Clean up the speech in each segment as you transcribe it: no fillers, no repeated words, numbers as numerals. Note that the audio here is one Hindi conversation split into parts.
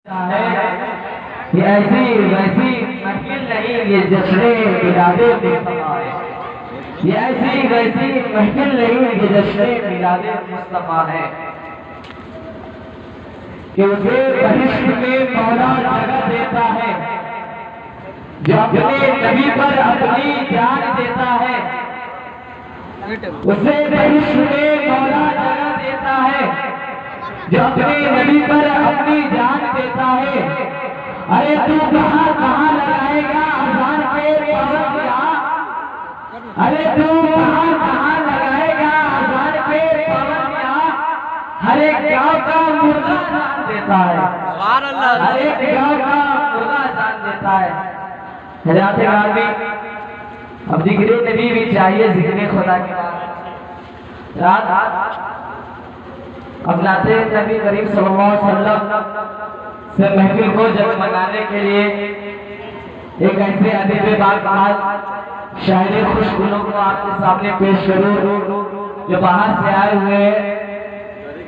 ये ऐसी वैसी महफिल नहीं, ये जश्न मिलादे मुस्तफा है। ये ऐसी वैसी महफिल नहीं, ये जश्न मिलादे मुस्तफा है कि उसे बहिश्त में मौला जगह देता है, जो अपने नबी पर अपनी जान देता है। उसे बहिश्त में मौला जगह देता है, जो अपने नबी पर अपनी जान देता है। अरे तू कहाँ कहाँ लगाएगा अज़ान के पाबंदिया, अरे तू कहाँ कहाँ लगाएगा अज़ान के पाबंदिया। हर एक गाँव का मुर्गा जान देता है, हर एक गाँव का मुर्गा जान देता है। हज़रात आदमी अब जिक्र नबी भी चाहिए, जिक्र खुदा के रात अब लाते नबी करीम सल्लल्लाहु अलैहि वसल्लम से महफिल को जगमगाने के लिए एक ऐसे अदीब बाल शायरी खुशगुलों को आपके सामने पेश करूं जो बाहर से आए हुए हैं।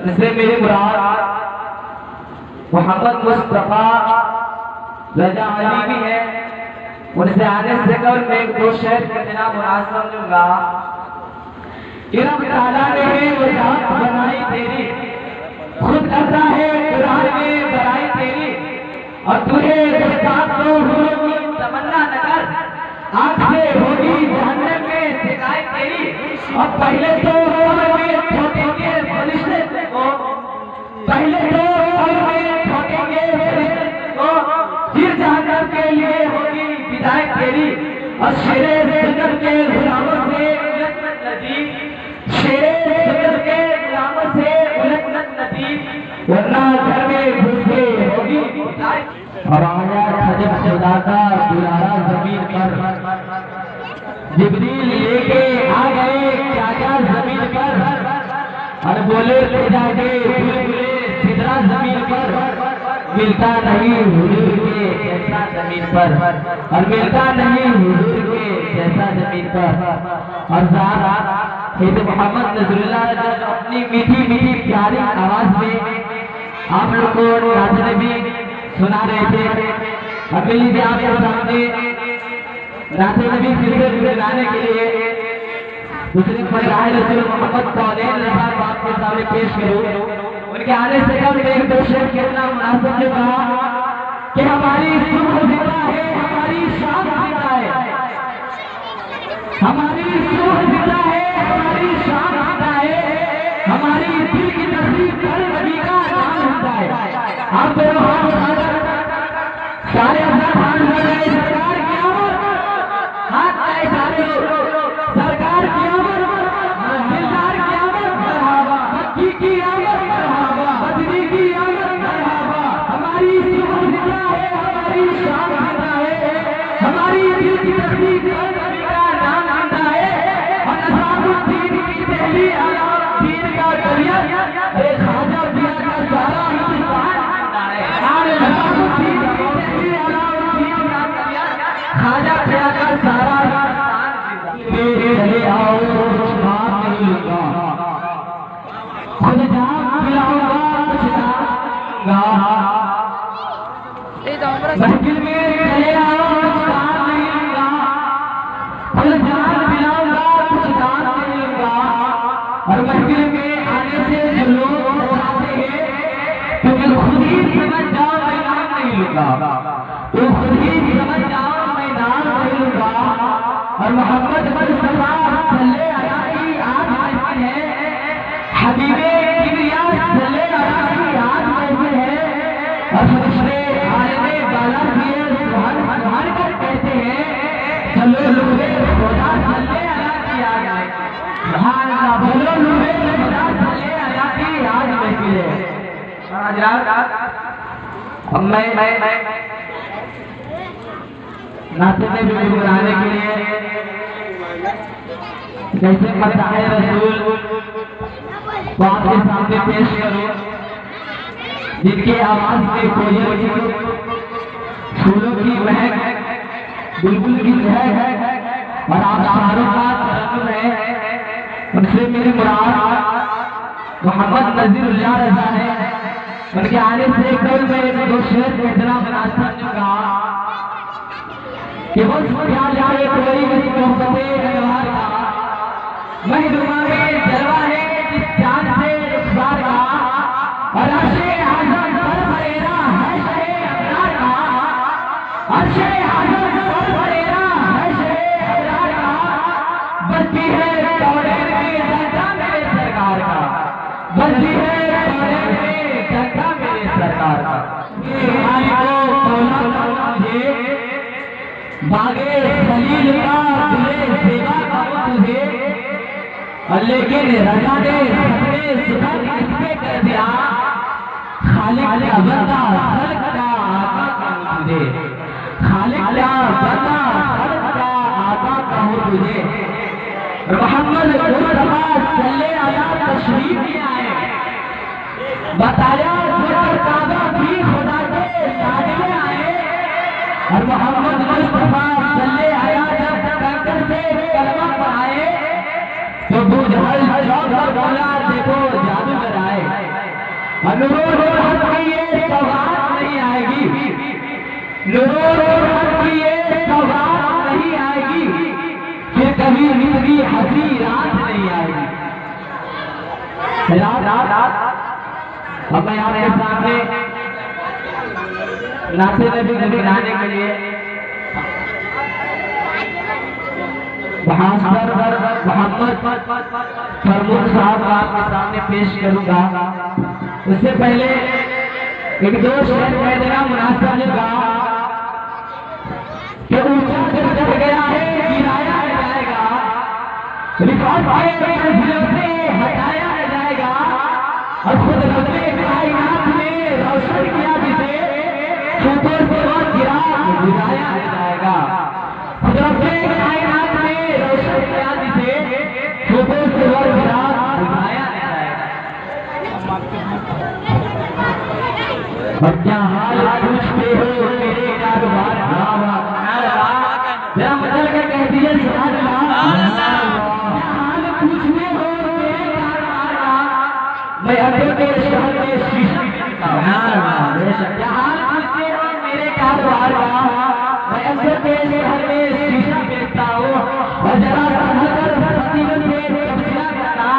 जिससे मेरी मुराद मोहम्मद मुस्तफा रजा अली भी है। उनसे आने से कल मैं एक दो शेर के बिना मुराद समझूंगा। रब ताला ने वो जात बनाई तेरी, खुद करता है कुरान में बड़ाई तेरी। और तुझे गुस्ताख तो होगी तमन्ना न कर, आँख से होगी जहन्नम में शिकायत तेरी। और पहले तो में ठोकेंगे फरिश्ते को, पहले तो में ठोकेंगे फरिश्ते को, फिर जहन्नम के लिए होगी विदायत तेरी। और शेरे सिद्दत के गुलामों से नदी, शेरे सिद्दत के गुलामों से वरना घर में घुस के होगी। और आया खजब खुदा का दुलारा जमीन पर, जिब्रील लेके आ गए चाचा जमीन पर। और बोले खुदा के बुलबुले सिदरा जमीन पर, मिलता नहीं हुजूर के जैसा जमीन पर, और मिलता नहीं हुजूर के जैसा जमीन पर। और मोहम्मद नजरुल्लाह जो अपनी मीठी मीठी प्यारी आवाज में आप लोग को नाज़ नबी सुना रहे थे। अब लीजिए आपके सामने नाज़ नबी फिर से गुनगुनाने के लिए दूसरे पैगंबर रसूल मोहम्मद कौनैन रज़ा आपके सामने पेश करूं। उनके आने से कब एक दो शेर कितना मुनासिब जो कहा कि हमारी सुबह जिंदा है, हमारी शाम जिंदा है, हमारी सुबह जिंदा है, हमारी शाम जिंदा है, हमारी दिल की तस्वीर हर नबी का नाम होता है। आप दोनों हाथ सारे अपना हाथ लग रहे, सरकार की आमद, हाथ आए सारे, सरकार की आमद, दिलदार की आमद मरहबा, मक्की की आमद मरहबा, बदरी की आमद मरहबा। हमारी सुबह जिंदा है, हमारी शाम जिंदा है, हमारी दिल की तस्वीर हर नबी का नाम जिंदा है। और नज़ामुद्दीन की पहली अलाउद्दीन का दरिया एक खाजा दिया का सारा हिंदुस्तान जिंदा है। नज़ामुद्दीन की पहली अलाउद्दीन का दरिया खाजा दिया का सारा हिंदुस्तान जिंदा है। चले आओ बात नहीं लूंगा, खुद जान पिलाऊंगा कुछ दूंगा। महफिल में चले आओ बात नहीं लूंगा, खुद जान पिलाऊंगा कुछ दान नहीं लूंगा। और महफिल में आने से जो लोग बताते हैं क्योंकि खुद ही समझ जाओ मैं नाम नहीं लूंगा, तो खुद ही समझ जाओ मैं नाम नहीं लूंगा। और मोहम्मद मुस्तफा सल्ले अला की आज महफिल है, हबीबे किबरिया सल्ले अला की आज महफिल है। और फरिश्ते आने वाला दिए सुभान सुभान कर कहते हैं, चलो लुबे खुदा सल्ले अला की आज सुभान अल्लाह, बोलो लुबे खुदा सल्ले अला की आज महफिल है। अब मैं नाते में भी गुनगुनाने के लिए कैसे मदह रसूल को आपके सामने पेश करूं, जिनकी आवाज में कोयल, फूलों की महक, बुलबुल की महक और आबशारों का तरन्नुम है। उनसे मेरी मुराद मोहम्मद नज़रुल्लाह रज़ा है। उनके आने से कल में एक दो शेर को इतना मुनासिब कहा कि वो क्या जाए कोई मोहब्बते व्यवहार का महदुमा में जलवा है जिस चांद से रुखसार का और अर्शे आज़म पर बरेरा है शहे अबरार का अर्शे आज़म पर बरेरा है शहे अबरार का बस्ती है दौड़े में डंका मेरे सरकार का बस्ती है दौड़े में डंका मेरे सरकार का बागे खलील का तुझे सेवा करूं तुझे और लेकिन रजा ने अपने सुखद किसके कर दिया खालिक का बंदा खल्क का आका कहूं तुझे खालिक का बंदा खल्क का आका कहूं तुझे मोहम्मद मुस्तफा सल्ले अला तशरीफ ले आए बताया काबा भी खुदा के साथ में आए और मोहम्मद मुस्तफा सल्ले आया जब कंकर से कलमा पढ़ाए तो बुझल चौक पर बोला देखो जादू कराए नूर हक की ये सौगात नहीं आएगी नूर हक की ये सौगात नहीं आएगी फिर कभी जिंदगी हंसी रात नहीं आएगी रात अब मैं आपके सामने नाते नबी नबी गाने के लिए मोहम्मद फरमूद साहब का आपके सामने पेश करूंगा। उससे पहले एक दो शेर कह देना मुनासिब होगा कि ऊंचा दिल जब गया है गिराया जाएगा रिकॉर्ड मंजिलों से हटाया जाएगा और खुद रब्बे कायनात ने रोशन किया जिसे ऊपर से वो गिरा गिराया जाएगा खुद रब्बे कायनात ने रोशन किया जिसे ऊपर से वो गिरा गिराया जाएगा। और क्या हाल पूछते हो मेरे कारोबार जरा मदद कर कह दीजिए सुभान अल्लाह क्या हाल पूछते हो मेरे कारोबार मैं अड्डे के शहर में शीशा क्या हाल पूछते हो मेरे कारोबार का मैं अड्डे के शहर में शीशा बेचता हूँ और जरा समझकर प्रतिदिन से तबसरा करना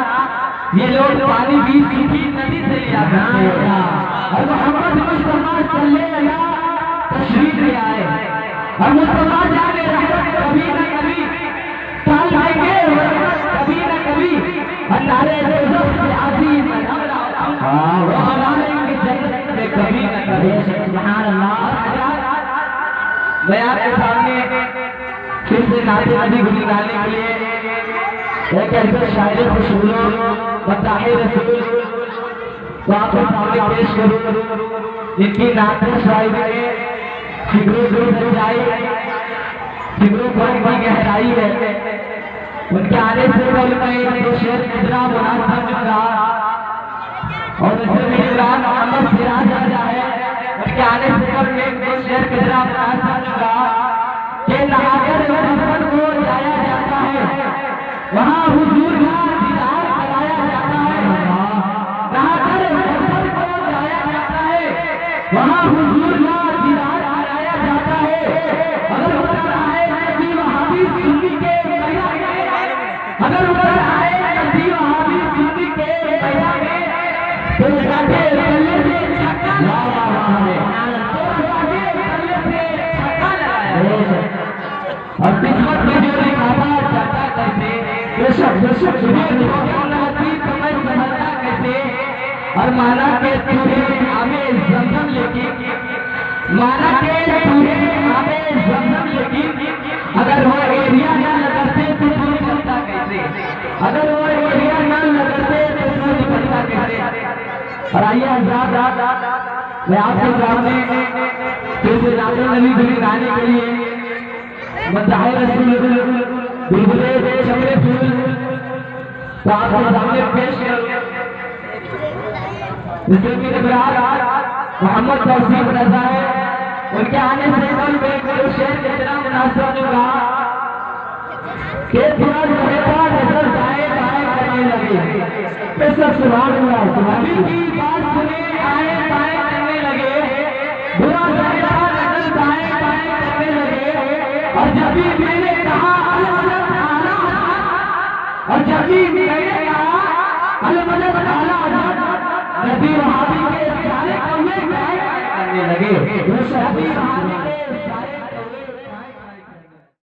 ये लोग पानी भी सूखी नदी से लिया करते हैं और मोहम्मद मुस्तफा सल्लल्लाहु अलैहि तशरीफ ले आए और मुस्तफा जाने कभी न कभी साल आएंगे कभी न कभी अल्लाह से आसी वो हमारे जन्नत में कभी न कभी सुभान अल्लाह। मैं आपके सामने फिर से नाते नबी गुनी गाने के लिए एक ऐसे शायरी खुशबू बताए रसूल तो आपके सामने पेश करूं इनकी नात शायरी में फिक्रों की सच्चाई फिक्रों पर की गहराई है उनके आने से पहले मैं दो शेर इतना मुनासिब करूंगा और इससे मेहरान मोहम्मद सिराज राजा है उनके आने से पहले एक दो शेर इतना मुनासिब करूंगा कि नहाकर मोहम्मद को जाया जाता है वहाँ हुजूर का दीदार कराया जाता है नहाकर मोहम्मद को जाया जाता है वहाँ हुजूर का दीदार कराया जाता है अगर उतर आए नबी वहाबी सुन्नी के मैया में अगर उतर आए नबी वहाबी सुन्नी के मैया में तो जाके गले से छक्का लगाया और किस्मत में जो लिखा जाता कैसे बेशक समझ समझता कैसे और माना के तुझे आमे ज़मज़म लेकिन माना के तुझे आमे ज़मज़म लेकिन अगर वो एरिया ना लगते तो तू निकलता कैसे अगर वो एरिया ना लगते तो तू निकलता कैसे। और आइए हज़रात मैं आपके सामने फिर से नाते नबी गुनी गाने के लिए मदाहे रसूल बुलबुले चमड़े फूल तो आपके सामने पेश करूं जिसके की निगरान मोहम्मद तौसीफ रज़ा है उनके आने से पहले मैं शेर इतना मुनासिब होगा कि थोड़ा रहता नजर जाए करने लगे सुभान अल्लाह की बात सुने आए और जब भी मैंने कहा और जब भी मैंने कहा अलमदद आला नबी वहाबी के प्यारे कौमे करने लगे।